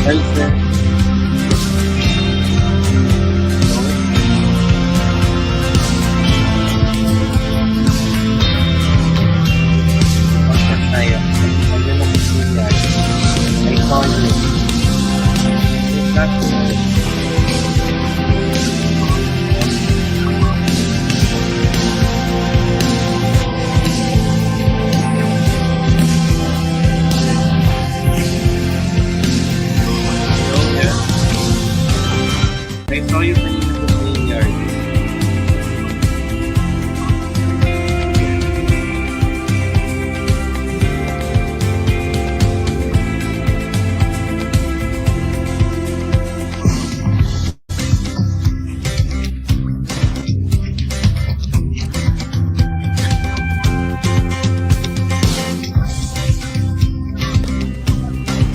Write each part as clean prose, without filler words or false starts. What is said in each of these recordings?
Hi, sir. Podcast tayo. Ano mo gusto yan? I call you. It's not good. I saw you kanina sa graveyard.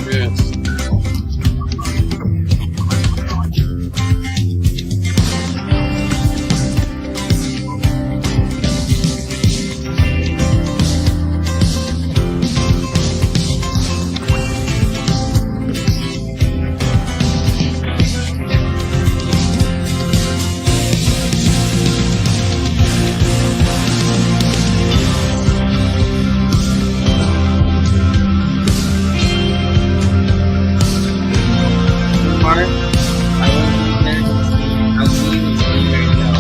Yes. Mark, I will be there. I'll see you right now.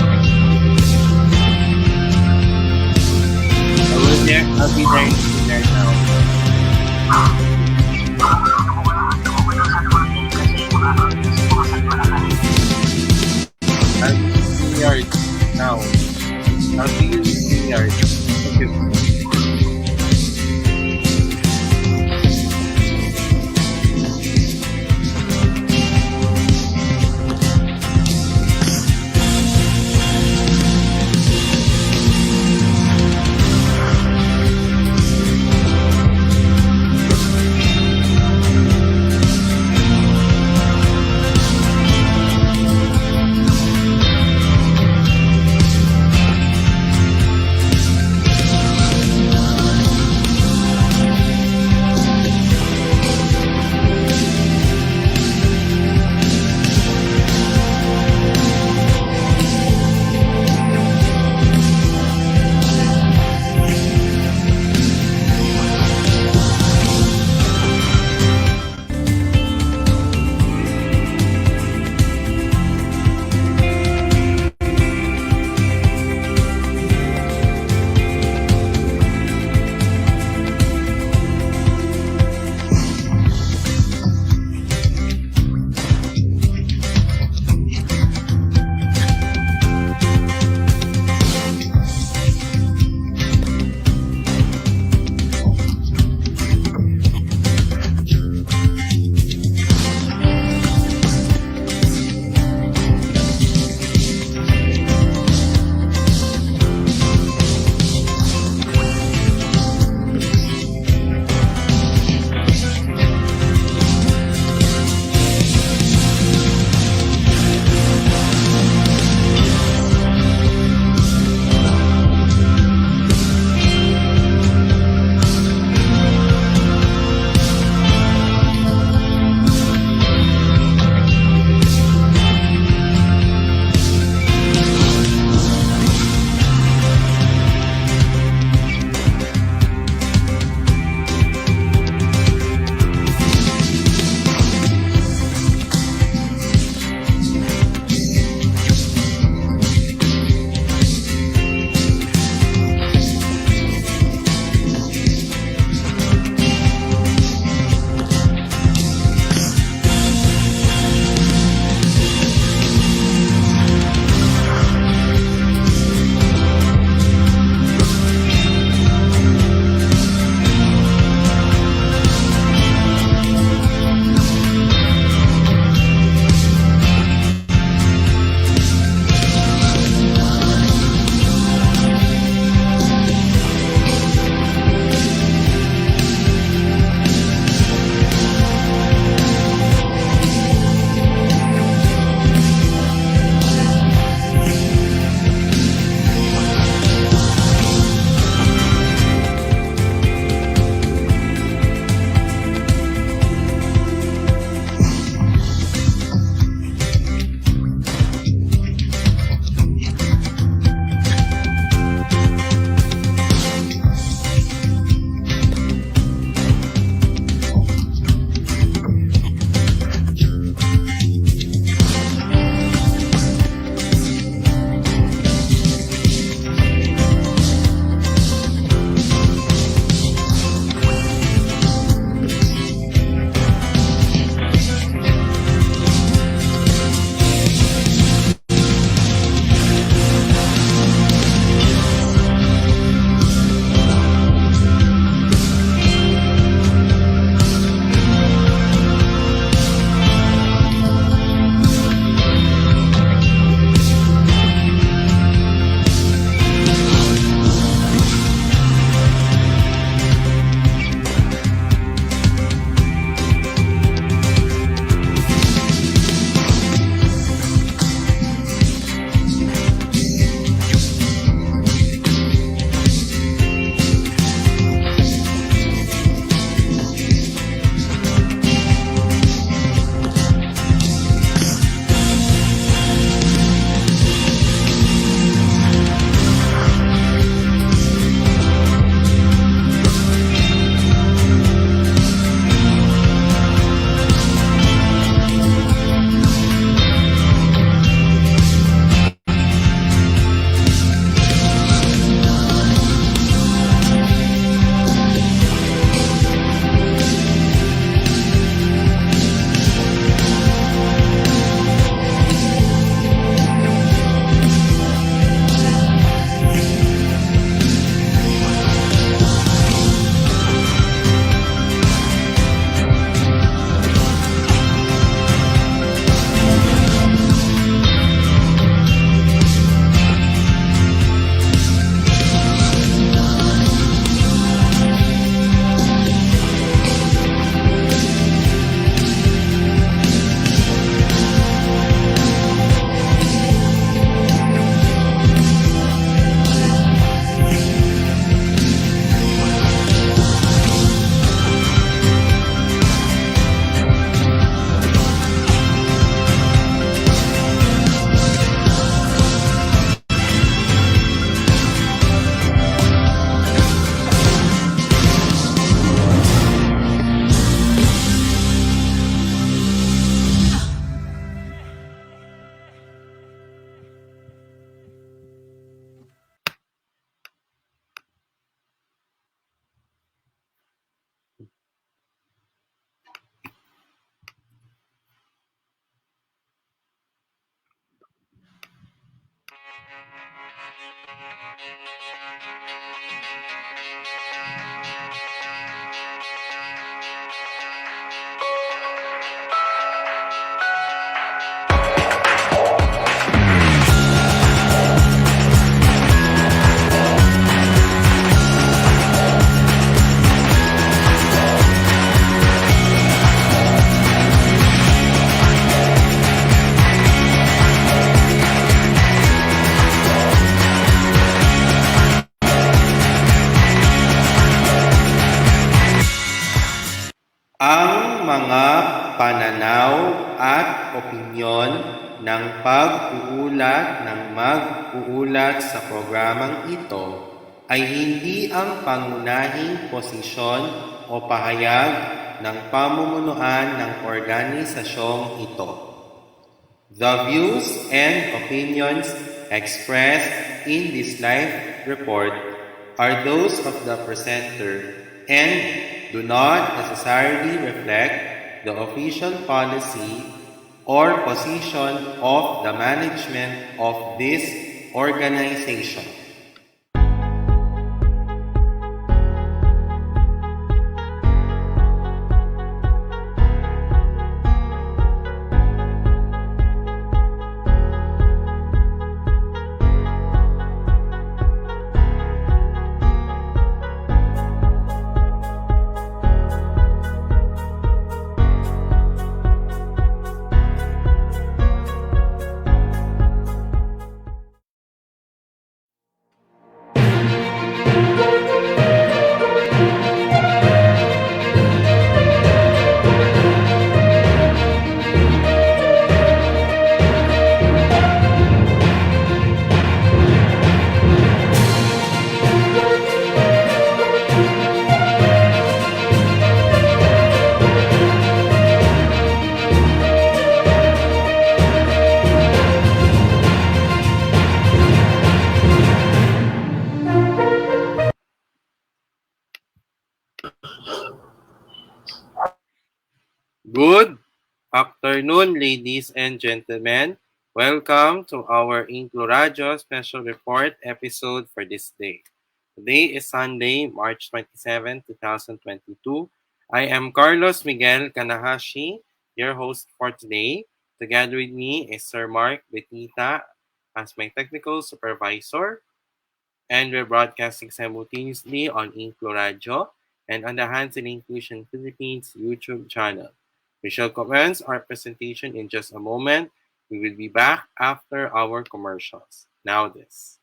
I'll be there now. I'll see you right now. I'll see you in the yard. Thank you. pananaw at opinyon ng pag-uulat ng mag-uulat sa programang ito ay hindi ang pangunahing posisyon o pahayag ng pamumunuan ng organisasyong ito. The views and opinions expressed in this live report are those of the presenter and do not necessarily reflect the official policy or position of the management of this organization. Good afternoon, ladies and gentlemen. Welcome to our InkluRadyo special report episode for this day. Today is Sunday, March 27, 2022. I am Carlos Miguel Kanahashi, your host for today. Together with me is Sir Mark Betita as my technical supervisor. And we're broadcasting simultaneously on InkluRadyo and on the Hands in Inclusion Philippines YouTube channel. We shall commence our presentation in just a moment. We will be back after our commercials. Now this.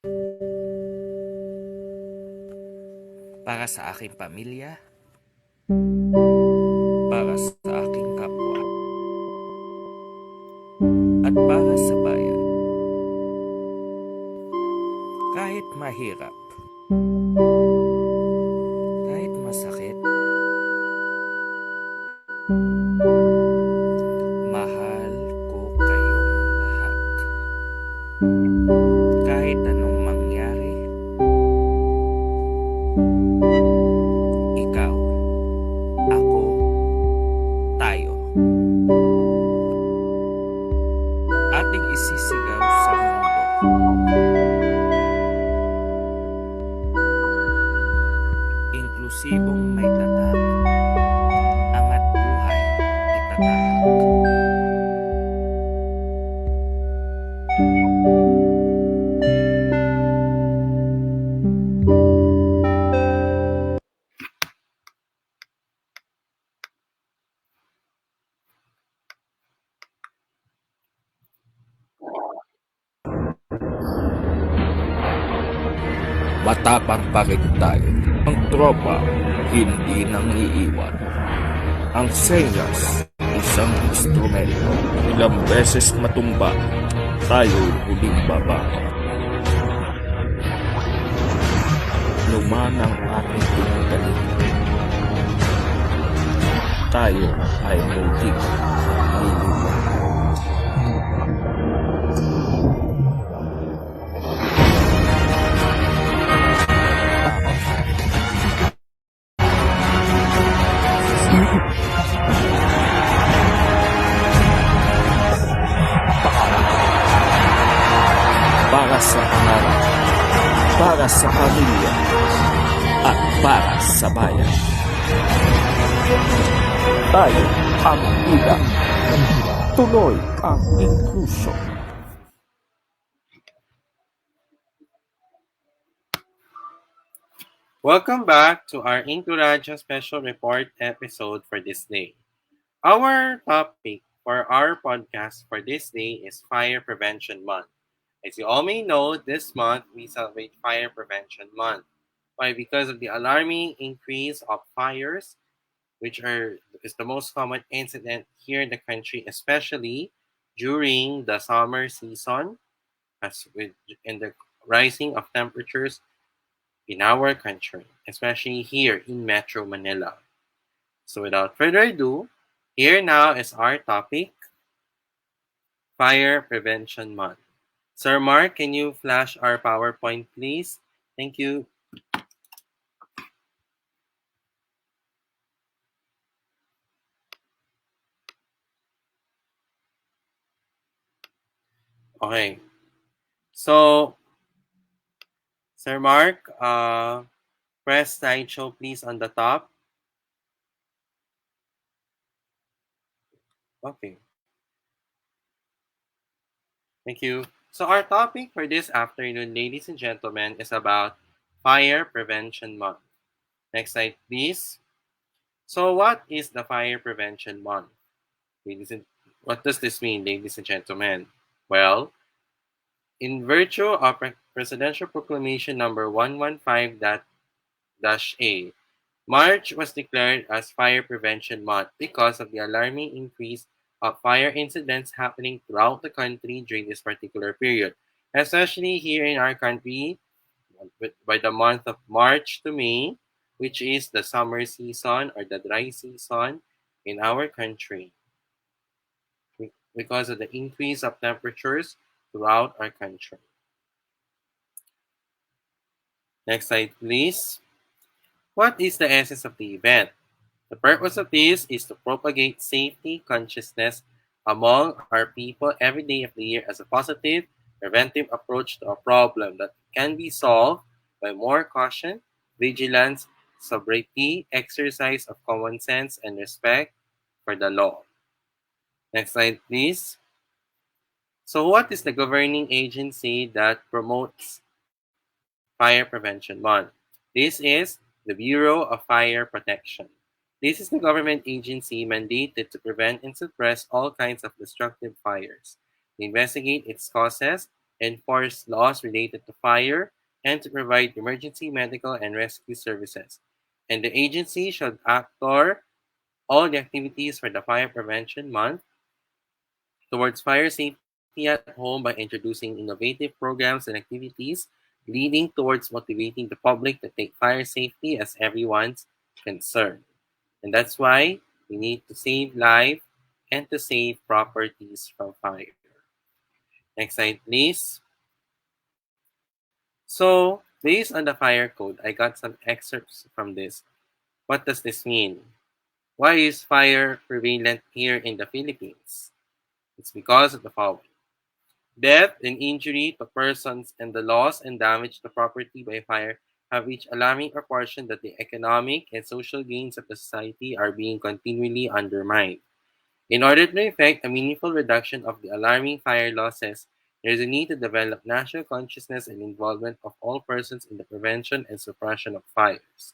Para sa aking pamilya, para sa aking kapwa, at para sa bayan. Kahit mahirap, kahit masakit, mahal ko kayong lahat. Kahit anong mangyari, ikaw, ako, tayo. Ating isisigaw sa mundo. Inklusibong may tatak, angat buhay itatahak. Matapang pa rin tayo. Ang tropa, hindi nang iiwan. Ang senyas, isang instrumento. Ilang beses matumba, tayo'y huling baba. Luman ang ating pinagaling. Tayo ay muling liliwan. Para sa pangarap, para sa pamilya, at para sa bayan. Tayo ang ida. Tuloy ang inclusion. Welcome back to our InkluRadyo special report episode for this day. Our topic for our podcast for this day is Fire Prevention Month. As you all may know, this month we celebrate Fire Prevention Month. Why? Because of the alarming increase of fires, which is the most common incident here in the country, especially during the summer season, as with in the rising of temperatures in our country, especially here in Metro Manila. So without further ado, here now is our topic, Fire Prevention Month. Sir Mark, can you flash our PowerPoint, please? Thank you. Okay. So, Sir Mark, press slideshow, please, on the top. Okay. Thank you. So our topic for this afternoon, ladies and gentlemen, is about Fire Prevention Month. Next slide, please. So what is the Fire Prevention Month? What does this mean, ladies and gentlemen? Well, in virtue of Presidential Proclamation number 115-A, March was declared as Fire Prevention Month because of the alarming increase of fire incidents happening throughout the country during this particular period, especially here in our country by the month of March to May, which is the summer season or the dry season in our country, because of the increase of temperatures throughout our country. Next slide, please. What is the essence of the event? The purpose of this is to propagate safety consciousness among our people every day of the year as a positive, preventive approach to a problem that can be solved by more caution, vigilance, sobriety, exercise of common sense, and respect for the law. Next slide, please. So what is the governing agency that promotes Fire Prevention Month? This is the Bureau of Fire Protection. This is the government agency mandated to prevent and suppress all kinds of destructive fires, to investigate its causes, enforce laws related to fire, and to provide emergency medical and rescue services. And the agency should actor all the activities for the Fire Prevention Month towards fire safety at home by introducing innovative programs and activities, leading towards motivating the public to take fire safety as everyone's concern. And that's why we need to save life and to save properties from fire. Next slide, please. So, based on the fire code, I got some excerpts from this. What does this mean? Why is fire prevalent here in the Philippines? It's because of the following. Death and injury to persons and the loss and damage to property by fire have reached alarming proportion that the economic and social gains of the society are being continually undermined. In order to effect a meaningful reduction of the alarming fire losses, there is a need to develop national consciousness and involvement of all persons in the prevention and suppression of fires.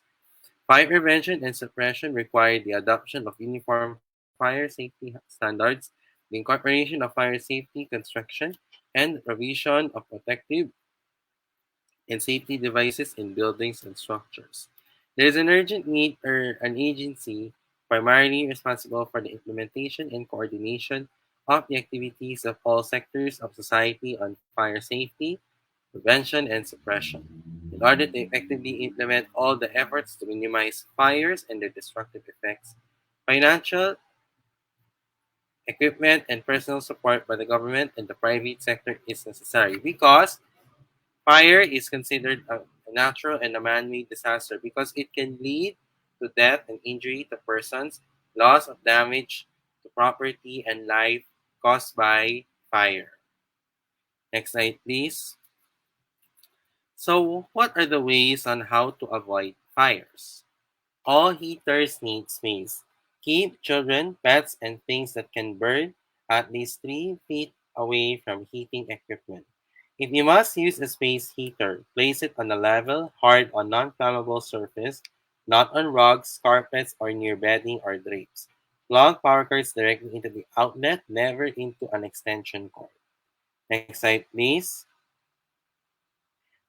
Fire prevention and suppression require the adoption of uniform fire safety standards, the incorporation of fire safety construction, and provision of protective and safety devices in buildings and structures. There is an urgent need for an agency primarily responsible for the implementation and coordination of the activities of all sectors of society on fire safety, prevention, and suppression, in order to effectively implement all the efforts to minimize fires and their destructive effects. Financial, equipment, and personal support by the government and the private sector is necessary because fire is considered a natural and a man-made disaster because it can lead to death and injury to persons, loss of damage to property and life caused by fire. Next slide, please. So, what are the ways on how to avoid fires? All heaters need space. Keep children, pets, and things that can burn at least 3 feet away from heating equipment. If you must use a space heater, place it on a level, hard or non-flammable surface, not on rugs, carpets, or near bedding or drapes. Plug power cords directly into the outlet, never into an extension cord. Next slide, please.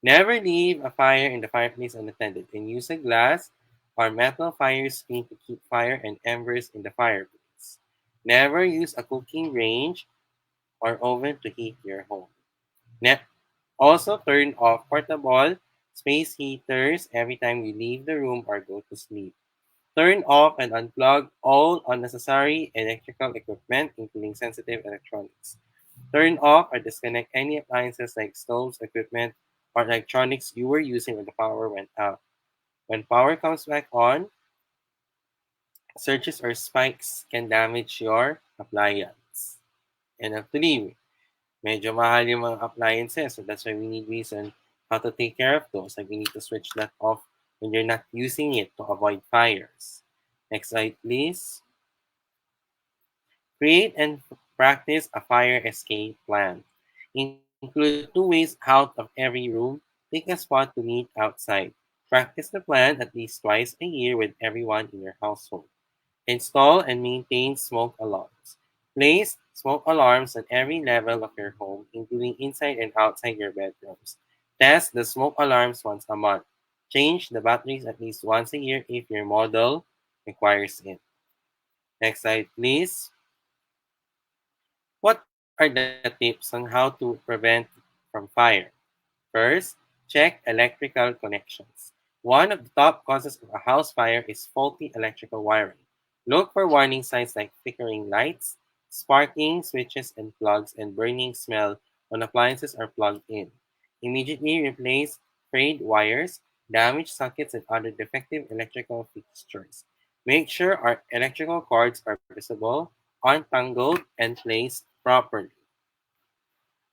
Never leave a fire in the fireplace unattended, and use a glass or metal fire screen to keep fire and embers in the fireplace. Never use a cooking range or oven to heat your home. Ne- Also, turn off portable space heaters every time you leave the room or go to sleep. Turn off and unplug all unnecessary electrical equipment, including sensitive electronics. Turn off or disconnect any appliances like stoves, equipment, or electronics you were using when the power went out. When power comes back on, surges or spikes can damage your appliance. And actually, medyo mahal yung mga appliances, so that's why we need reason how to take care of those. Like we need to switch that off when you're not using it to avoid fires. Next slide, please. Create and practice a fire escape plan. Include 2 ways out of every room. Pick a spot to meet outside. Practice the plan at least twice a year with everyone in your household. Install and maintain smoke alarms. Place smoke alarms at every level of your home, including inside and outside your bedrooms. Test the smoke alarms once a month. Change the batteries at least once a year if your model requires it. Next slide, please. What are the tips on how to prevent from fire? First, check electrical connections. One of the top causes of a house fire is faulty electrical wiring. Look for warning signs like flickering lights, sparking switches and plugs, and burning smell when appliances are plugged in. Immediately replace frayed wires, damaged sockets, and other defective electrical fixtures. Make sure our electrical cords are visible, untangled, and placed properly.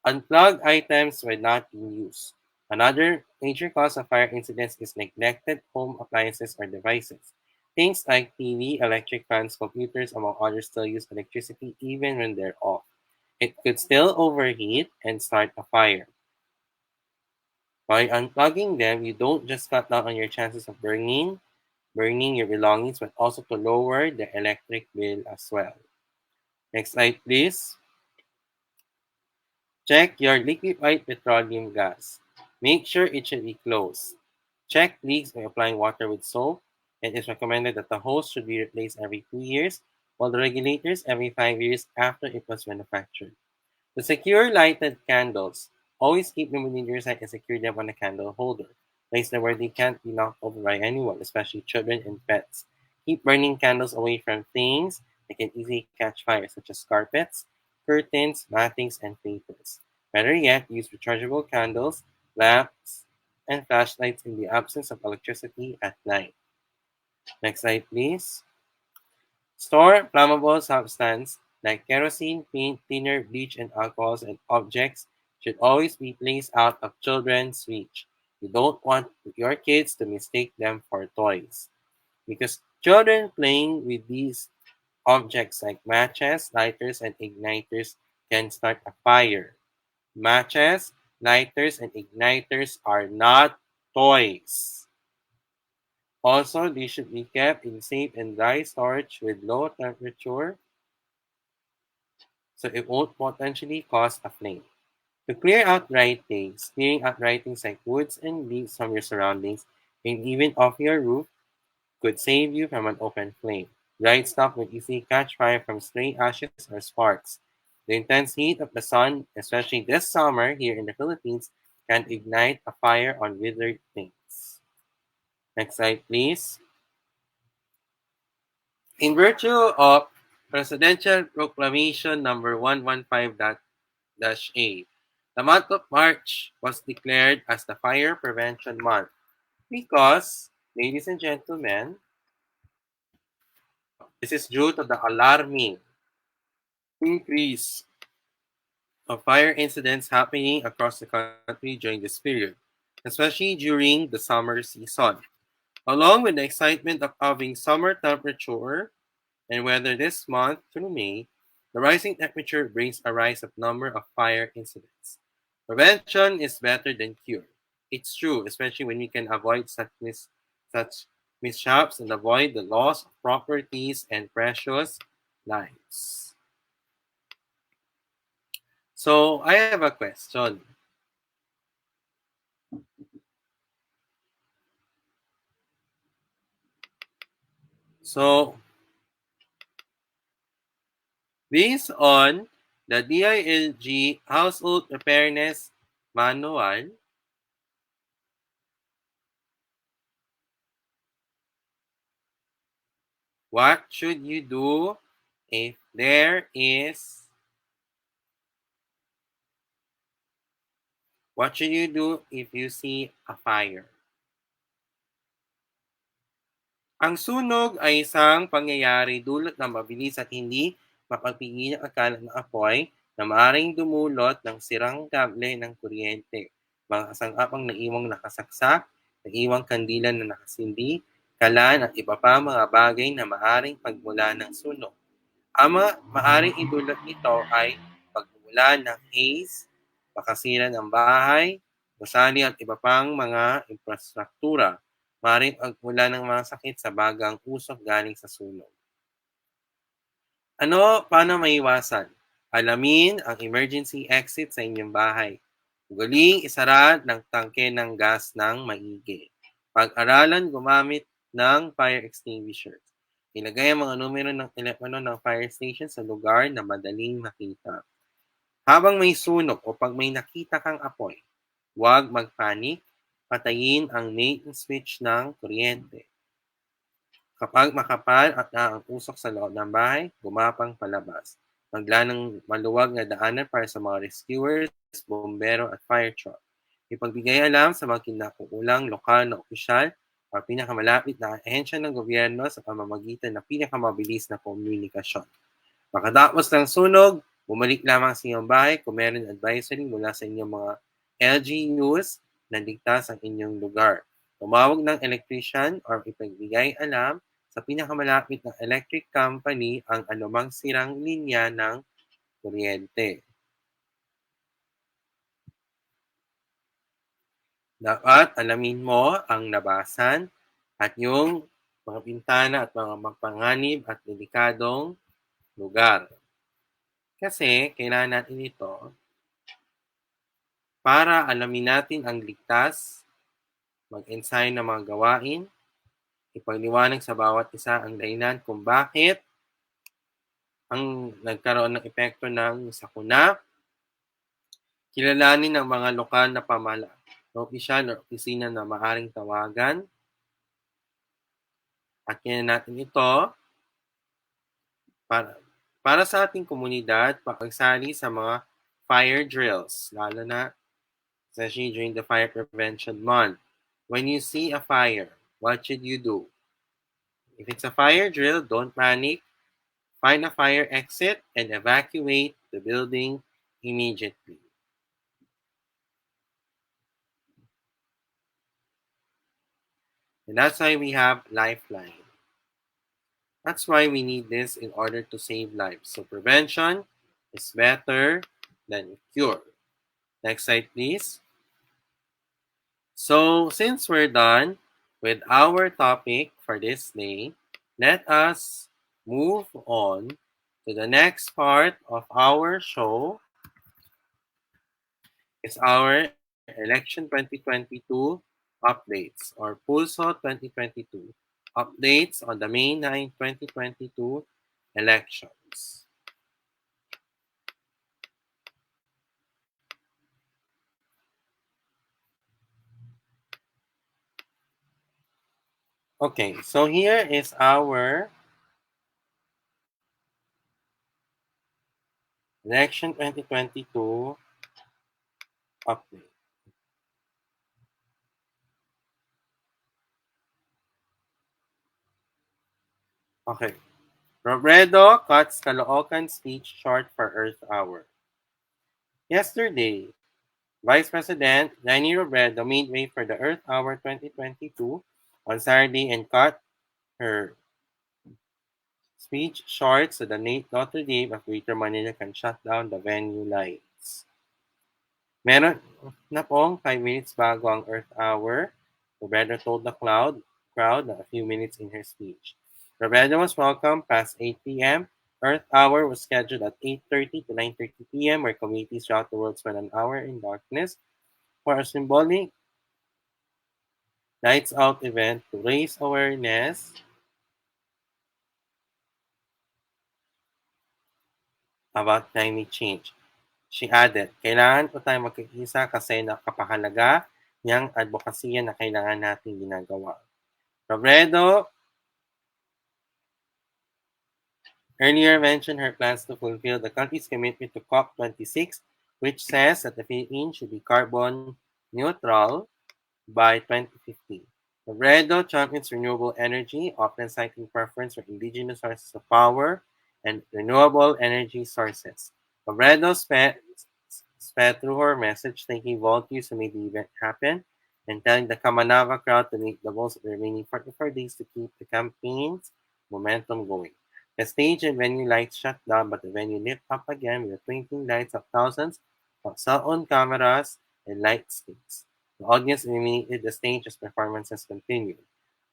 Unplug items when not in use. Another major cause of fire incidents is neglected home appliances or devices. Things like TV, electric fans, computers, among others, still use electricity even when they're off. It could still overheat and start a fire. By unplugging them, you don't just cut down on your chances of burning your belongings, but also to lower the electric bill as well. Next slide, please. Check your liquefied petroleum gas. Make sure it should be closed. Check leaks by applying water with soap. It is recommended that the hose should be replaced every 2 years, while the regulators every 5 years after it was manufactured. To secure lighted candles, always keep them within your sight and secure them on a candle holder. Place them where they can't be knocked over by anyone, especially children and pets. Keep burning candles away from things that can easily catch fire, such as carpets, curtains, mattings, and papers. Better yet, use rechargeable candles, lamps, and flashlights in the absence of electricity at night. Next slide, please. Store flammable substance like kerosene, paint, thinner, bleach, and alcohols and objects should always be placed out of children's reach. You don't want your kids to mistake them for toys. Because children playing with these objects like matches, lighters, and igniters can start a fire. Matches, lighters, and igniters are not toys. Also, they should be kept in safe and dry storage with low temperature so it won't potentially cause a flame. To clear out writings, clearing out writings like woods and leaves from your surroundings and even off your roof could save you from an open flame. Dried stuff would easily catch fire from stray ashes or sparks. The intense heat of the sun, especially this summer here in the Philippines, can ignite a fire on withered things. Next slide, please. In virtue of Presidential Proclamation number 115-A, the month of March was declared as the Fire Prevention Month because, ladies and gentlemen, this is due to the alarming increase of fire incidents happening across the country during this period, especially during the summer season. Along with the excitement of having summer temperature and weather this month through May, the rising temperature brings a rise of number of fire incidents. Prevention is better than cure. It's true, especially when we can avoid such mishaps and avoid the loss of properties and precious lives. So I have a question. So based on the DILG Household Preparedness Manual, what should you do if there is what should you do if you see a fire? Ang sunog ay isang pangyayari dulot ng mabilis at hindi mapagpigil ang kalat ng apoy na maaaring dumulot ng sirang kable ng kuryente, mga kasangkapang naiwang nakasaksak, naiwang kandila na nakasindi, kalan at iba pa mga bagay na maaaring pagmula ng sunog. Ang maaaring idulot nito ay pagmula ng haze, pakasira ng bahay, gusali at iba pang mga infrastruktura. Maaaring pagmula ng mga sakit sa bagang usok galing sa sunog. Paano maiwasan? Alamin ang emergency exit sa inyong bahay. Ugaling isara ng tangke ng gas ng maigi. Pag-aralan gumamit ng fire extinguishers. Ilagay ang mga numero ng telepono ng fire station sa lugar na madaling makita. Habang may sunog o pag may nakita kang apoy, huwag magpanik, patayin ang main switch ng kuryente. Kapag makapal at ang usok sa loob ng bahay, gumapang palabas. Magla ng maluwag na daanan para sa mga rescuers, bombero at fire truck. Ipagbigay alam sa mga kinakuulang lokal na opisyal o pinakamalapit na ahensya ng gobyerno sa pamamagitan ng pinakamabilis na komunikasyon. Makatapos ng sunog, bumalik lamang sa inyong bahay kung meron advisory mula sa inyong mga LGUs na ligtas ang inyong lugar. Tumawag ng electrician or ipagbigay alam sa pinakamalapit na electric company ang anumang sirang linya ng kuryente. Dapat alamin mo ang labasan at yung mga bintana at mga magpanganib at delikadong lugar. Kasi kailangan natin ito para alamin natin ang ligtas, mag-ensayo ng mga gawain, ipaliwanag sa bawat isa ang dahilan kung bakit ang nagkaroon ng epekto ng sakuna, kilalanin ang mga lokal na pamahalaan, opisyal o opisina na maaaring tawagan, at natin ito para sa ating komunidad, pagsali sa mga fire drills, lalo na especially during the Fire Prevention Month. When you see a fire, what should you do? If it's a fire drill, don't panic. Find a fire exit and evacuate the building immediately. And that's why we have Lifeline. That's why we need this in order to save lives. So prevention is better than cure. Next slide, please. So since we're done with our topic for this day, let us move on to the next part of our show. Is our Election 2022 updates or Pulso 2022 updates on the May 9, 2022 elections. Okay, so here is our Election 2022 update. Okay. Robredo cuts Caloocan speech short for Earth Hour. Yesterday, Vice President Leni Robredo made way for the Earth Hour 2022 on Saturday and cut her speech short so the Notre Dame of Greater Manila can shut down the venue lights. Meron na pong 5 minutes bago ang Earth Hour. Robredo told the crowd a few minutes in her speech. Robredo was welcomed past 8 p.m. Earth Hour was scheduled at 8:30 to 9:30 p.m. where communities throughout the world spent an hour in darkness for a symbolic Lights Out event to raise awareness about climate change. She added, kailangan po tayo magkikisa kasi nakapahalaga niyang advokasya na kailangan natin ginagawa. Robredo earlier mentioned her plans to fulfill the country's commitment to COP26, which says that the Philippines should be carbon neutral by 2050. Robredo champions renewable energy, often citing preference for indigenous sources of power and renewable energy sources. Robredo sped through her message thanking volunteers who made the event happen and telling the Kamanava crowd to make the most of the remaining 44 days to keep the campaign's momentum going. The stage and venue lights shut down, but the venue lit up again with the twinkling lights of thousands of cell-phone cameras and light sticks. The audience illuminated the stage as performances continued.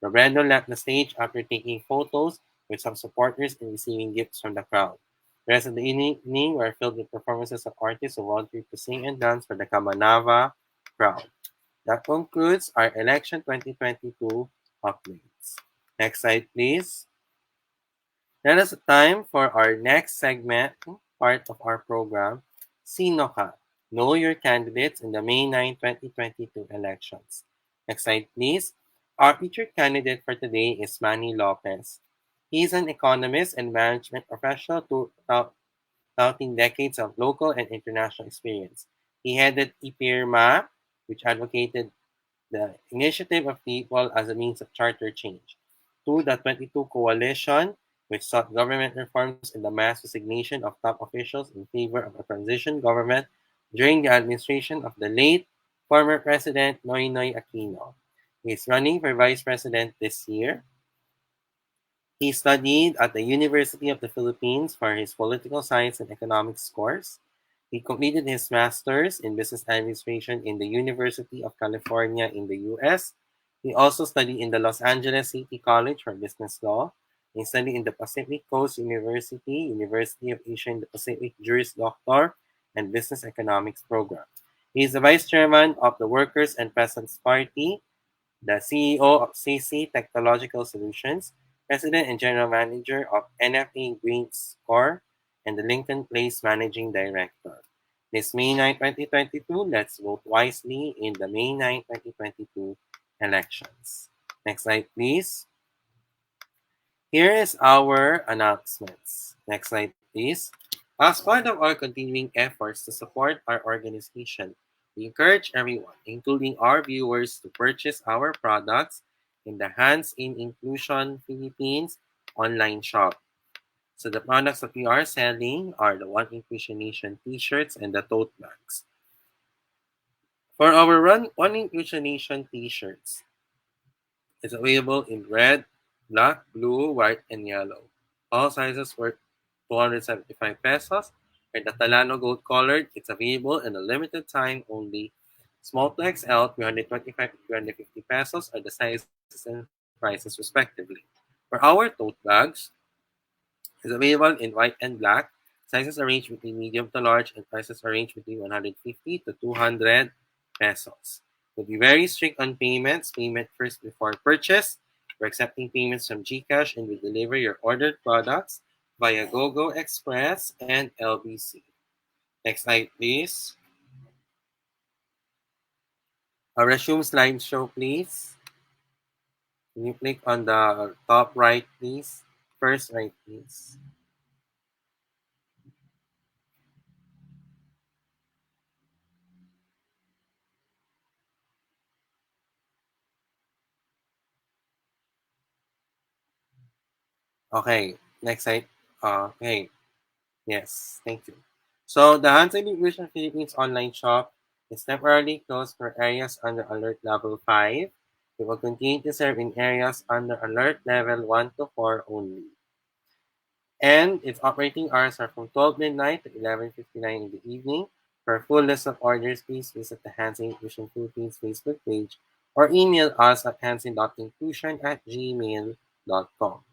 Robredo left the stage after taking photos with some supporters and receiving gifts from the crowd. The rest of the evening were filled with performances of artists who volunteered to sing and dance for the Kamanava crowd. That concludes our Election 2022 updates. Next slide, please. Now is time for our next segment, part of our program, Sino Ka? Know Your Candidates in the May 9, 2022 elections. Next slide, please. Our featured candidate for today is Manny Lopez. He is an economist and management professional touting decades of local and international experience. He headed IPIRMA, which advocated the initiative of people as a means of charter change. To the 22 Coalition, which sought government reforms and the mass resignation of top officials in favor of a transition government during the administration of the late former President Noynoy Aquino. He is running for Vice President this year. He studied at the University of the Philippines for his political science and economics course. He completed his master's in business administration in the University of California in the US. He also studied in the Los Angeles City College for Business Law. He studied in the Pacific Coast University, University of Asia in the Pacific Juris Doctor and Business Economics program. He is the Vice Chairman of the Workers and Peasants Party, the CEO of CC Technological Solutions, President and General Manager of NFA Green Score, and the Lincoln Place Managing Director. This May 9, 2022, let's vote wisely in the May 9, 2022 elections. Next slide, please. Here is our announcements. Next slide, please. As part of our continuing efforts to support our organization, we encourage everyone, including our viewers, to purchase our products in the Hands in Inclusion Philippines online shop. So the products that we are selling are the One Inclusion Nation t-shirts and the tote bags. For our One Inclusion Nation t-shirts, it's available in red, black, blue, white, and yellow. All sizes worth 275 pesos. For the Talano Gold Colored, it's available in a limited time only. Small to XL, 325 to 350 pesos are the sizes and prices respectively. For our tote bags, it's available in white and black. Sizes are ranged between medium to large and prices are ranged between 150 to 200 pesos. We'll be very strict on payments. Payment first before purchase. We're accepting payments from GCash and we deliver your ordered products via GoGo Express and LBC. Next slide, please. Resume slideshow, please. Can you click on the top right, please? First right, please. Okay, next slide. Okay, yes, thank you. So the Hands in Inclusion Philippines online shop is temporarily closed for areas under Alert Level 5. We will continue to serve in areas under Alert Level 1 to 4 only. And its operating hours are from 12 midnight to 11:59 in the evening. For a full list of orders, please visit the Hands in Inclusion Philippines Facebook page or email us at handsin.inclusion@gmail.com.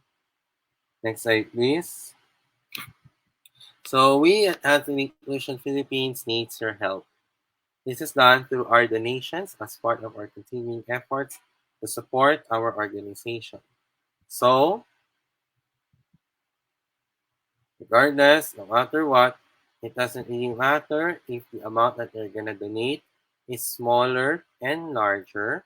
Next slide, please. So we at Hands in Inclusion Philippines needs your help. This is done through our donations as part of our continuing efforts to support our organization. So, regardless, no matter what, it doesn't really matter if the amount that you're gonna donate is smaller and larger.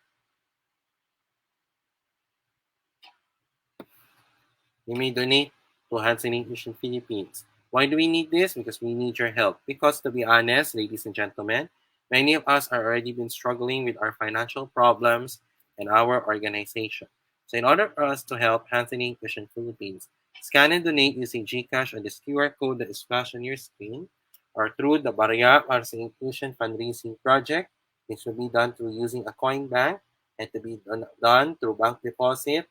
You may donate to Hands in Inclusion Philippines. Why do we need this? Because we need your help. Because to be honest, ladies and gentlemen, many of us are already been struggling with our financial problems and our organization. So in order for us to help Hands in Inclusion Philippines, scan and donate using GCash on this QR code that is flashed on your screen or through the Barya Arts Inclusion Fundraising Project. This will be done through using a coin bank and to be done through bank deposit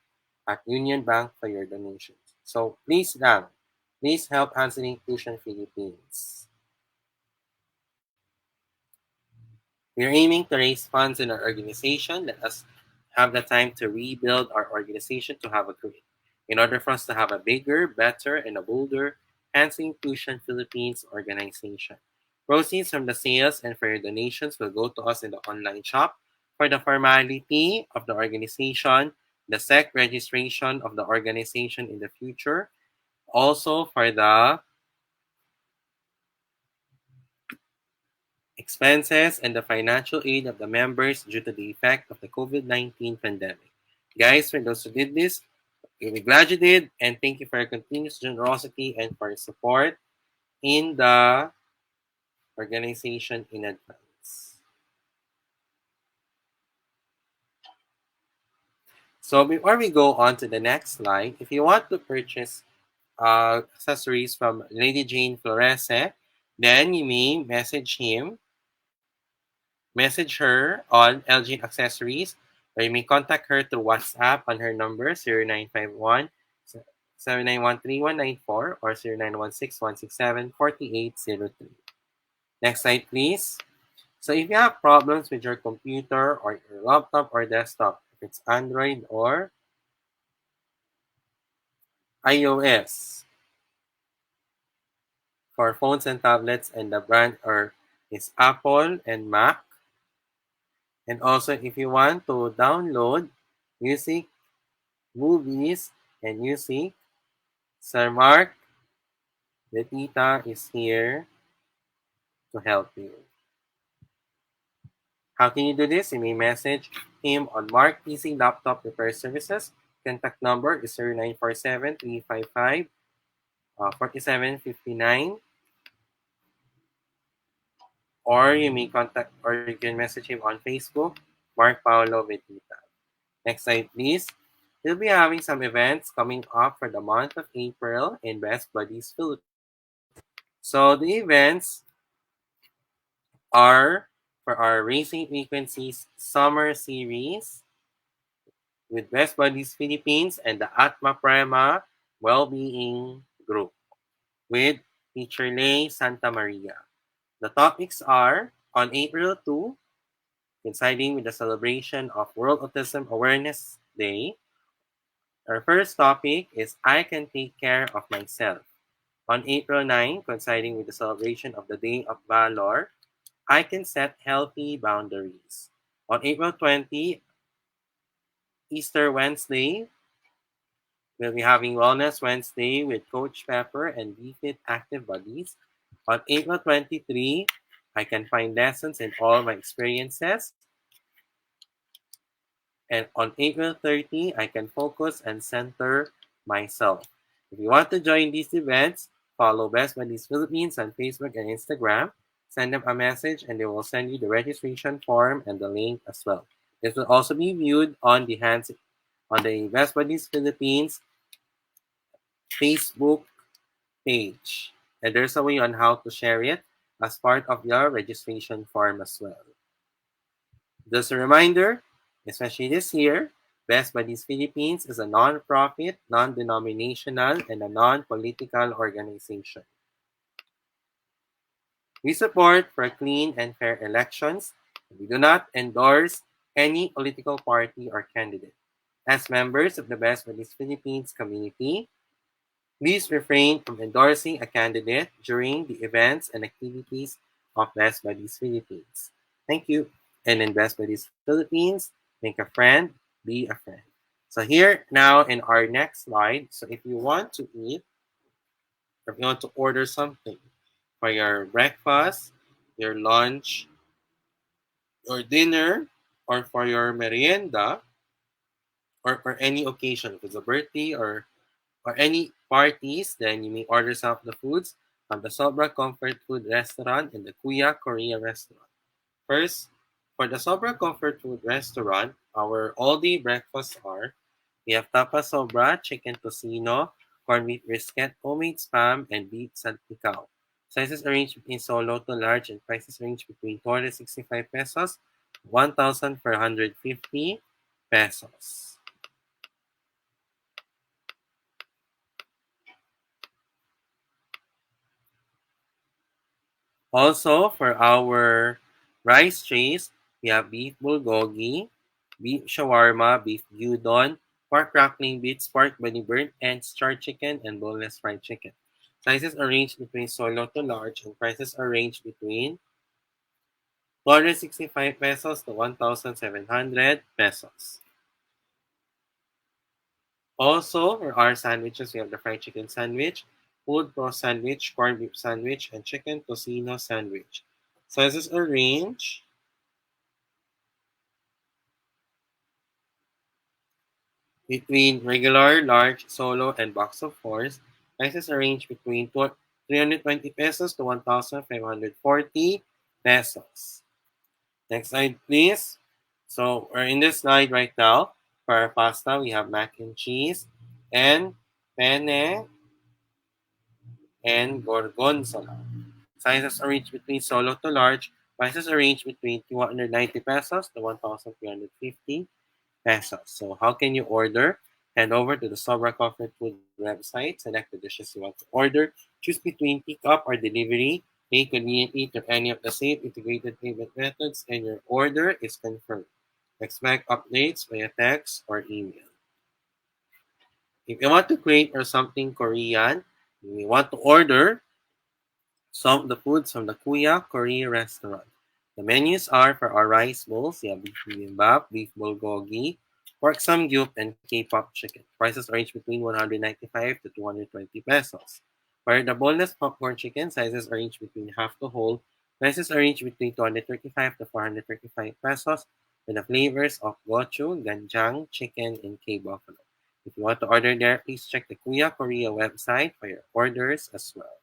at Union Bank for your donations. So please lang, please help Hands in Inclusion Philippines. We're aiming to raise funds in our organization. Let us have the time to rebuild our organization to have a great. In order for us to have a bigger, better, and a bolder Hands in Inclusion Philippines organization. Proceeds from the sales and for your donations will go to us in the online shop for the formality of the organization, the SEC registration of the organization in the future, also for the expenses and the financial aid of the members due to the effect of the COVID-19 pandemic. Guys, for those who did this, we're glad you did, and thank you for your continuous generosity and for your support in the organization in advance. So before we go on to the next slide, if you want to purchase accessories from Lady Jane Florese, then you may message her on LG Accessories, or you may contact her through WhatsApp on her number 0951 7913194 or 0916-167-4803. Next slide, please. So if you have problems with your computer or your laptop or desktop, if it's Android or iOS, for phones and tablets and the brand or is Apple and Mac. And also, if you want to download music, movies, and music, Sir Mark, the tita, is here to help you. How can you do this? You may message him on Mark PC Laptop Repair Services. Contact number is 0947-355-4759. Or you may contact or you can message him on Facebook, Mark Paolo Betita. Next slide, please. We'll be having some events coming up for the month of April in Best Buddies Philippines. So the events are for our Racing Frequencies Summer Series with Best Buddies Philippines and the Atma Prema Wellbeing Group with Teacher Lay Santa Maria. The topics are on April 2, coinciding with the celebration of World Autism Awareness Day. Our first topic is I Can Take Care of Myself. On April 9, coinciding with the celebration of the Day of Valor, I Can Set Healthy Boundaries. On April 20, Easter Wednesday, we'll be having Wellness Wednesday with Coach Pepper and BeFit Active Buddies. On April 23, I can find lessons in all my experiences. And on April 30, I can focus and center myself. If you want to join these events, follow Best Buddies Philippines on Facebook and Instagram. Send them a message and they will send you the registration form and the link as well. This will also be viewed on the Best Buddies Philippines Facebook page. And there's a way on how to share it as part of your registration form as well. Just a reminder, especially this year, Best Buddies Philippines is a non-profit, non-denominational, and a non-political organization. We support for clean and fair elections. We do not endorse any political party or candidate. As members of the Best Buddies Philippines community, please refrain from endorsing a candidate during the events and activities of Best Buddies Philippines. Thank you. And in Best Buddies Philippines, make a friend, be a friend. So here now in our next slide, so if you want to eat, or if you want to order something for your breakfast, your lunch, your dinner, or for your merienda, or for any occasion, if it's a birthday or any parties, then you may order some of the foods from the Sobra Comfort Food Restaurant and the Kuya Korea Restaurant. First, for the Sobra Comfort Food Restaurant, our all-day breakfasts are, we have Tapa Sobra, Chicken Tocino, Corned Beef Brisket, Homemade Spam, and Beef Salpicao. Sizes are ranged between solo to large and prices range between 265 pesos, 1,450 pesos. Also, for our rice trays, we have beef bulgogi, beef shawarma, beef gyudon, pork crackling bits, pork belly burnt, and star chicken, and boneless fried chicken. Sizes are ranged between solo to large, and prices are ranged between 265 pesos to 1,700 pesos. Also, for our sandwiches, we have the fried chicken sandwich, pulled pork sandwich, corned beef sandwich, and chicken tocino sandwich. Sizes are range between regular, large, solo, and box of fours. Prices are range between 320 pesos to 1,540 pesos. Next slide, please. So we're in this slide right now. For our pasta, we have mac and cheese and penne and gorgonzola. Sizes are ranged between solo to large. Prices are ranged between 290 pesos to 1,350 pesos. So how can you order? Head over to the Sobra Comfort Food website, select the dishes you want to order, choose between pick-up or delivery, pay conveniently to any of the same integrated payment methods, and your order is confirmed. Expect updates via text or email. If you want to create or something Korean, you want to order, some of the foods from the Kuya Korea restaurant. The menus are for our rice bowls, you have beef bibimbap, beef bulgogi, pork samgyup, and K-pop chicken. Prices range between 195 to 220 pesos. For the boneless popcorn chicken, sizes range between half to whole. Prices range between 235 to 435 pesos with the flavors of gochu, ganjang, chicken, and K-buffalo. If you want to order there, please check the Kuya Korea website for your orders as well.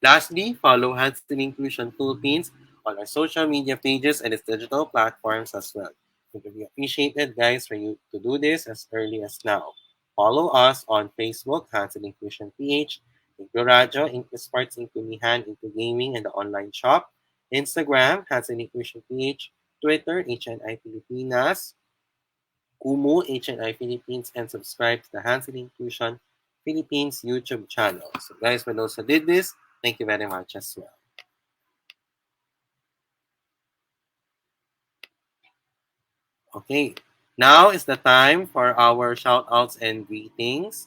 Lastly, follow Hansen Inclusion Philippines on our social media pages and its digital platforms as well. It would be appreciated, guys, for you to do this as early as now. Follow us on Facebook, Hansen Inclusion PH, InkluRadyo, Sports, Inclumihan, Into Gaming, and the online shop. Instagram, Hansen Inclusion PH, Twitter, HNI Pilipinas, Kumu, HNI Philippines, and subscribe to the Hansen Inclusion Philippines YouTube channel. So guys, for those who did this, thank you very much as well. Okay, now is the time for our shout outs and greetings.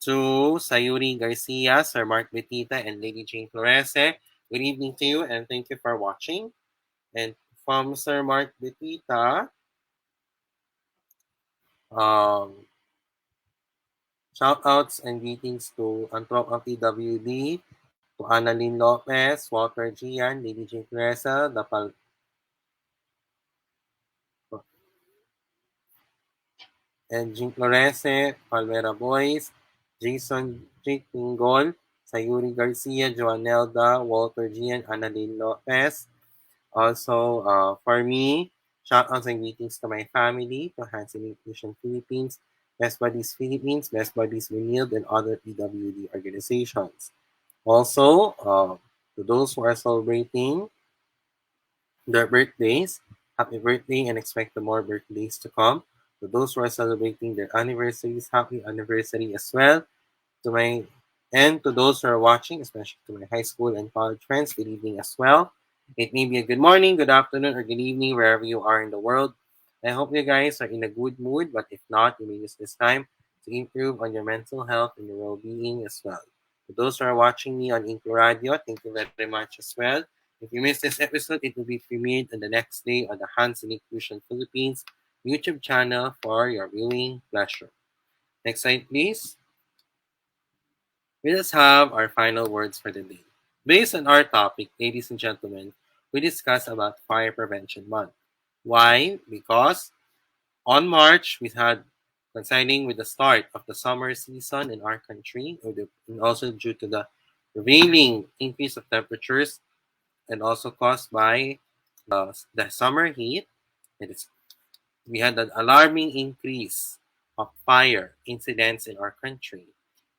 To Sayuri Garcia, Sir Mark Betita, and Lady Jane Florese, good evening to you and thank you for watching. And from Sir Mark Betita, shout outs and greetings to Antrop of PWD, to Annalyn Lopez, Walter Gian, Lady Jane Florese, and Jean Florese, Palmera Boys, Jason Jake Pingol, Sayuri Garcia, Joanelda, Walter Gian, Annalyn Lopez. Also, for me, shout outs and greetings to my family, to Hansen Inclusion Philippines, Best Buddies Philippines, Best Buddies Renewed, and other PWD organizations. Also, to those who are celebrating their birthdays, happy birthday and expect the more birthdays to come. To those who are celebrating their anniversaries, happy anniversary as well. To my and to those who are watching, especially to my high school and college friends, good evening as well. It may be a good morning, good afternoon, or good evening wherever you are in the world. I hope you guys are in a good mood, but if not, you may use this time to improve on your mental health and your well-being as well. To those who are watching me on InkluRadyo, thank you very much as well. If you missed this episode, it will be premiered on the next day on the Hansen Inclusion Philippines YouTube channel for your viewing pleasure. Next slide, please. Let us have our final words for the day. Based on our topic, ladies and gentlemen, we discussed about Fire Prevention Month. Why? Because on March, we had coinciding with the start of the summer season in our country, and also due to the prevailing increase of temperatures and also caused by the summer heat, we had an alarming increase of fire incidents in our country.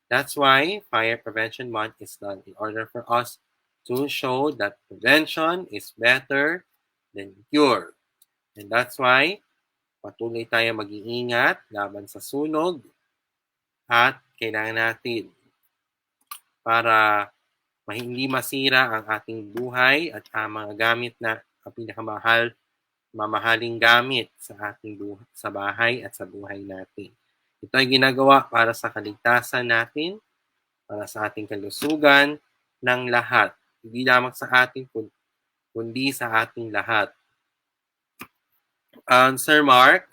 That's why Fire Prevention Month is done in order for us to show that prevention is better than cure. And that's why patuloy tayo mag-iingat laban sa sunog at kailangan natin para hindi masira ang ating buhay at ang mga gamit na ang mamahaling gamit sa ating sa bahay at sa buhay natin. Ito ay ginagawa para sa kaligtasan natin, para sa ating kalusugan ng lahat. Hindi lamang sa atin, kundi sa ating lahat. Sir Mark,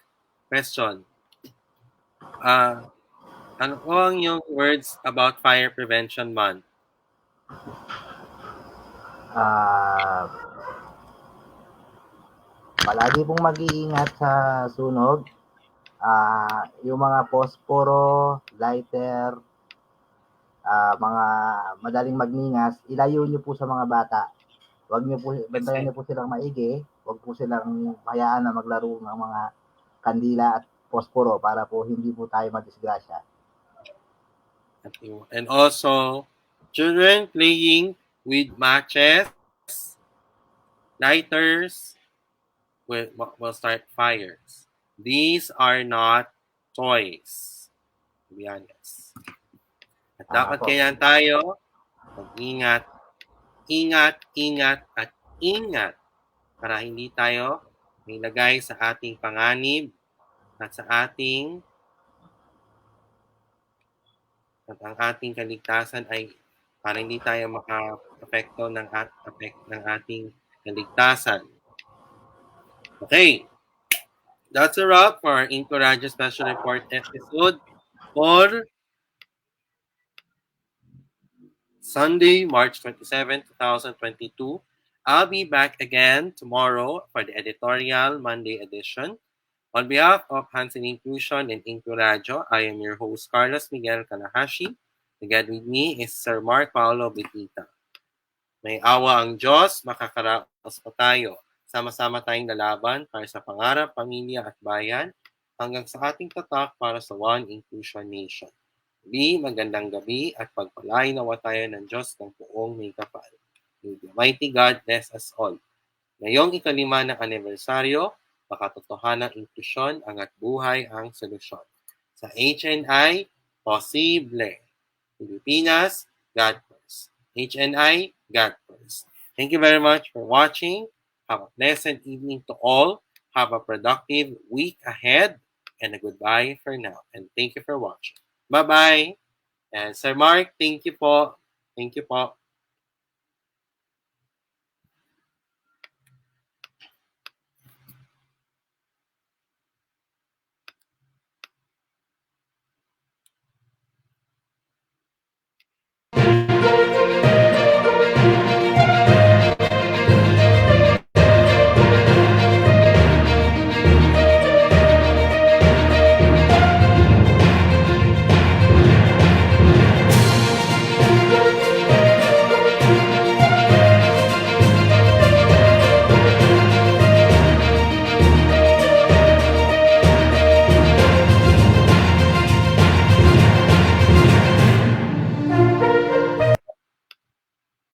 question. Ano po ang iyong words about Fire Prevention Month? Palagi pong mag-iingat sa sunog. Yung mga posporo, lighter, mga madaling magningas, ilayo nyo po sa mga bata. Huwag nyo po, bantayan nyo po silang maigi. Huwag po silang hayaan na maglaro ng mga kandila at posporo para po hindi po tayo madisgrasya. And also, children playing with matches, lighters, will start fires. These are not toys, to be honest. At dapat kailan tayo mag-ingat, ingat, at ingat para hindi tayo ilagay sa ating panganib at sa ating At ang ating kaligtasan ay para hindi tayo maka-apekto ng ating kaligtasan. Okay, that's a wrap for our InkluRadyo Special Report episode for Sunday, March 27, 2022. I'll be back again tomorrow for the editorial Monday edition. On behalf of Hansen Inclusion and InkluRadyo, I am your host, Carlos Miguel Kanahashi. Together with me is Sir Mark Paolo Bitita. May awa ang Diyos, makakaraos pa tayo. Sama-sama tayong lalaban para sa pangarap, pamilya at bayan hanggang sa ating tatak para sa One Inclusion Nation. Magandang gabi at pagpalain nawa tayo ng Diyos ng buong may kapal. May the mighty God bless us all. Ngayong ikalima ng anibersaryo, makatotohanang inklusyon angat buhay ang solusyon. Sa HNI, posible. Pilipinas, God first. HNI, God first. Thank you very much for watching. Have a pleasant evening to all. Have a productive week ahead. And a goodbye for now. And thank you for watching. Bye-bye. And Sir Mark, thank you po. Thank you po.